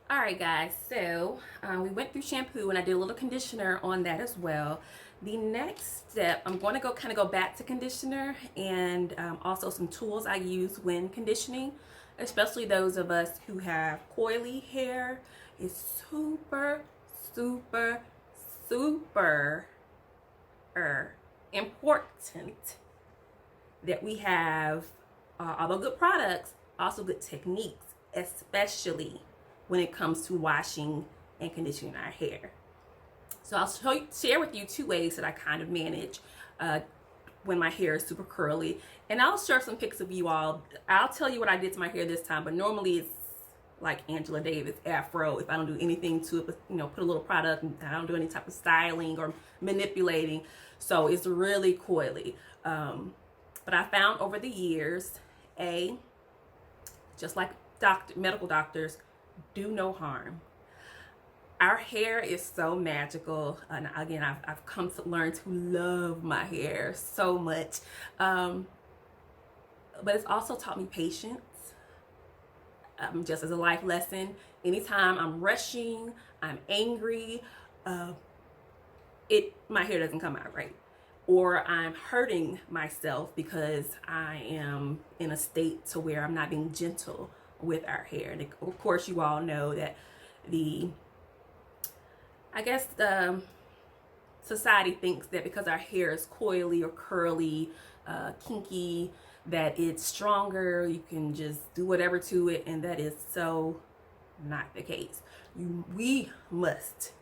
All right, guys. So we went through shampoo, and I did a little conditioner on that as well. The next step, I'm going to go back to conditioner and also some tools I use when conditioning, especially those of us who have coily hair. It's super, super, super important that we have, although good products, also good techniques, especially when it comes to washing and conditioning our hair. So I'll share with you two ways that I kind of manage when my hair is super curly. And I'll share some pics of you all. I'll tell you what I did to my hair this time, but normally it's like Angela Davis afro if I don't do anything to it, but put a little product, and I don't do any type of styling or manipulating. So it's really coily. But I found over the years, just like medical doctors, do no harm. Our hair is so magical, and again, I've come to learn to love my hair so much. But it's also taught me patience, just as a life lesson. Anytime I'm rushing, I'm angry, my hair doesn't come out right, or I'm hurting myself because I am in a state to where I'm not being gentle with our hair. And of course, you all know that the society thinks that because our hair is coily or curly, kinky, that it's stronger, you can just do whatever to it, and that is so not the case. We must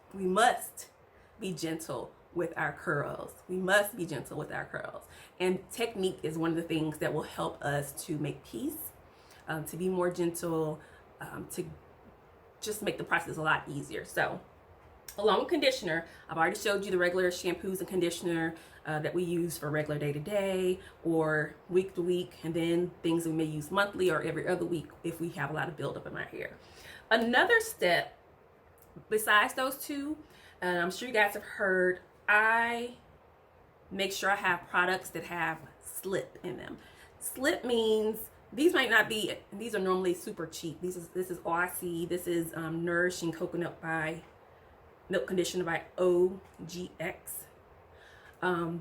be gentle with our curls. We must be gentle with our curls. And technique is one of the things that will help us to make peace, to be more gentle, to just make the process a lot easier. So along with conditioner, I've already showed you the regular shampoos and conditioner that we use for regular day to day or week to week, and then things we may use monthly or every other week if we have a lot of buildup in our hair. Another step besides those two, and I'm sure you guys have heard, I make sure I have products that have slip in them. Slip means these might not be, these are normally super cheap. This is Aussie. This is Nourishing Coconut by Milk Conditioner by OGX.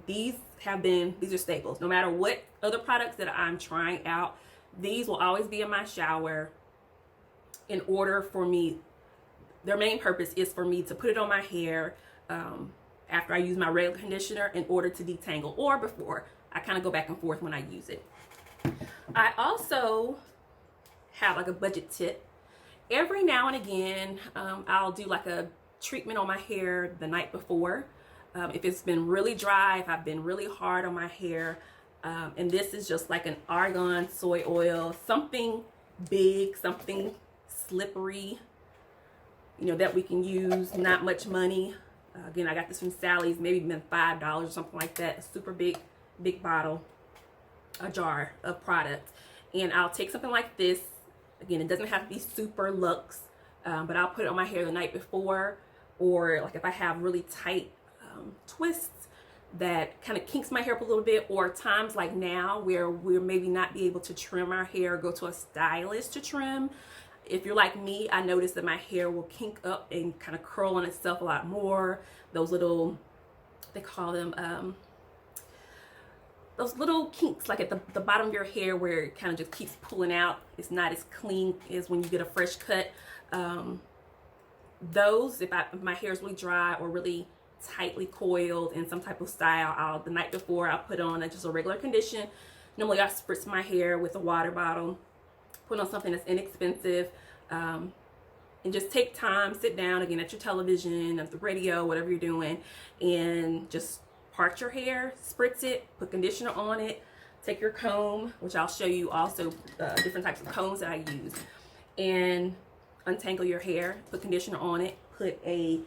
These are staples. No matter what other products that I'm trying out, these will always be in my shower in order for me. Their main purpose is for me to put it on my hair after I use my regular conditioner in order to detangle, or before. I kind of go back and forth when I use it. I also have like a budget tip. Every now and again, I'll do like a treatment on my hair the night before. If it's been really dry, if I've been really hard on my hair, and this is just like an argan soy oil, something big, something slippery, that we can use, not much money. Again, I got this from Sally's, maybe been $5 or something like that. A super big bottle, a jar of product. And I'll take something like this. Again, it doesn't have to be super luxe, but I'll put it on my hair the night before, or like if I have really tight twists that kind of kinks my hair up a little bit, or times like now where we're maybe not be able to trim our hair, go to a stylist to trim. If you're like me, I notice that my hair will kink up and kind of curl on itself a lot more. Those little, they call them, those little kinks like at the bottom of your hair where it kind of just keeps pulling out. It's not as clean as when you get a fresh cut. Those, if my hair is really dry or really tightly coiled in some type of style, the night before I'll put on just a regular condition. Normally I spritz my hair with a water bottle, put on something that's inexpensive, and just take time, sit down again at your television, at the radio, whatever you're doing, and just part your hair, spritz it, put conditioner on it, take your comb, which I'll show you also different types of combs that I use, and untangle your hair, put conditioner on it, put a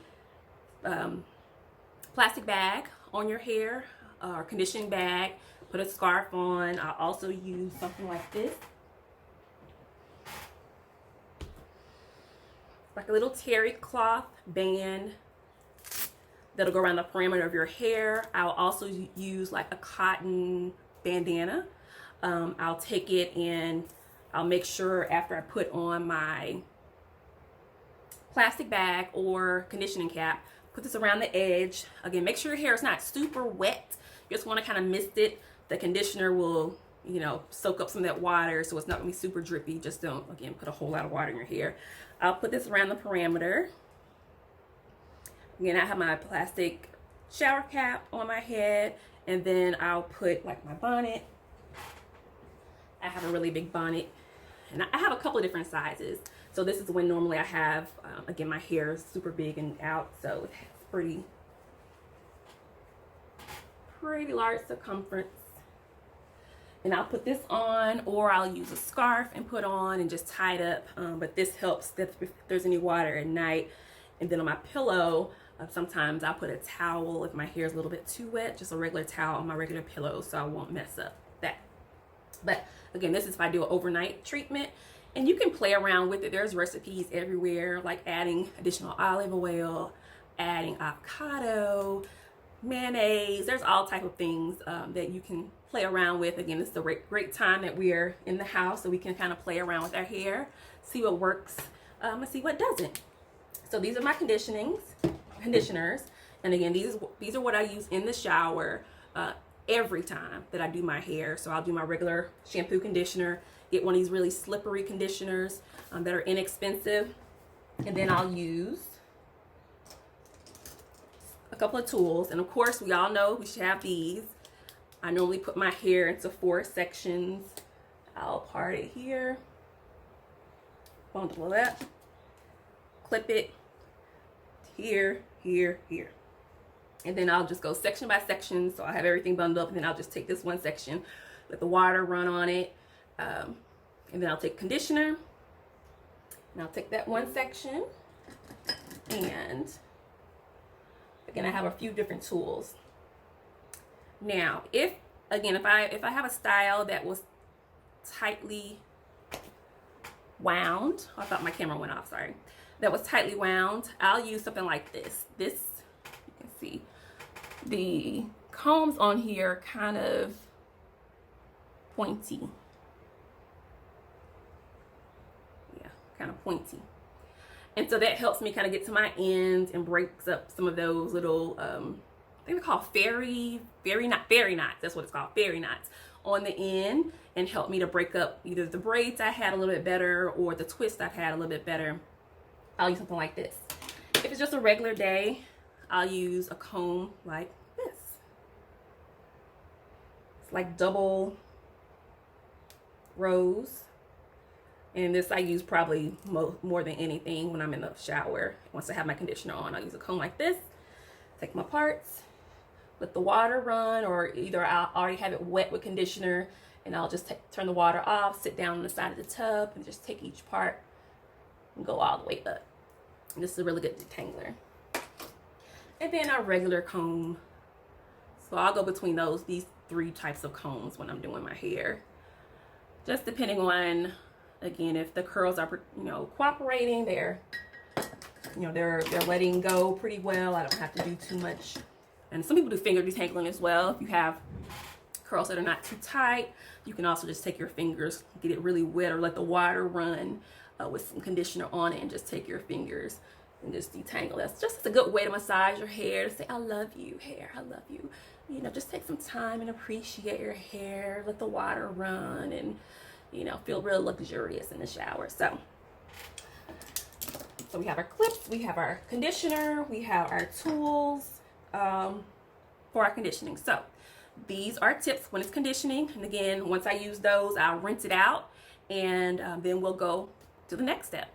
plastic bag on your hair, or conditioning bag, put a scarf on. I also use something like this, like a little terry cloth band that'll go around the perimeter of your hair. I'll also use like a cotton bandana. I'll take it and I'll make sure after I put on my plastic bag or conditioning cap. Put this around the edge. Again, make sure your hair is not super wet. You just want to kind of mist it. The conditioner will, you know, soak up some of that water, so it's not gonna be super drippy. Just don't, again, put a whole lot of water in your hair. I'll put this around the perimeter. Again, I have my plastic shower cap on my head, and then I'll put like my bonnet. I have a really big bonnet, and I have a couple of different sizes. So this is when normally I have, again, my hair is super big and out, so it's pretty large circumference. And I'll put this on, or I'll use a scarf and put on and just tie it up. But this helps if there's any water at night. And then on my pillow, sometimes I'll put a towel if my hair is a little bit too wet, just a regular towel on my regular pillow so I won't mess up that. But again, this is if I do an overnight treatment. And you can play around with it. There's recipes everywhere, like adding additional olive oil, adding avocado, mayonnaise. There's all type of things that you can play around with. Again, it's a great time that we're in the house, so we can kind of play around with our hair, see what works, and see what doesn't. So these are my conditioners, and again, these are what I use in the shower every time that I do my hair. So I'll do my regular shampoo, conditioner, get one of these really slippery conditioners that are inexpensive, and then I'll use a couple of tools. And of course, we all know we should have these. I normally put my hair into 4 sections. I'll part it here, bundle it up, clip it here, here, here. And then I'll just go section by section. So I have everything bundled up, and then I'll just take this one section, let the water run on it. And then I'll take conditioner, and I'll take that one section, and again, I have a few different tools. Now, if I have a style that was tightly wound, I thought my camera went off, sorry. That was tightly wound, I'll use something like this. This, you can see, the combs on here are kind of pointy. Yeah, kind of pointy. And so that helps me kind of get to my ends and breaks up some of those little, I think they're called fairy knots. That's what it's called, fairy knots on the end, and help me to break up either the braids I had a little bit better or the twist I've had a little bit better. I'll use something like this. If it's just a regular day, I'll use a comb like this. It's like double rows. And this I use probably more than anything when I'm in the shower. Once I have my conditioner on, I'll use a comb like this. Take my parts, let the water run, or either I'll already have it wet with conditioner, and I'll just turn the water off, sit down on the side of the tub, and just take each part and go all the way up. And this is a really good detangler. And then our regular comb. So I'll go between these 3 types of combs when I'm doing my hair. Just depending on, again, if the curls are, cooperating, they're letting go pretty well. I don't have to do too much. And some people do finger detangling as well. If you have curls that are not too tight, you can also just take your fingers, get it really wet, or let the water run with some conditioner on it, and just take your fingers and just detangle. That's just a good way to massage your hair, to say, I love you, hair, I love you. Just take some time and appreciate your hair, let the water run, and feel real luxurious in the shower. So we have our clips, we have our conditioner, we have our tools for our conditioning. So these are tips when it's conditioning. And again, once I use those, I'll rinse it out, and then we'll go to the next step.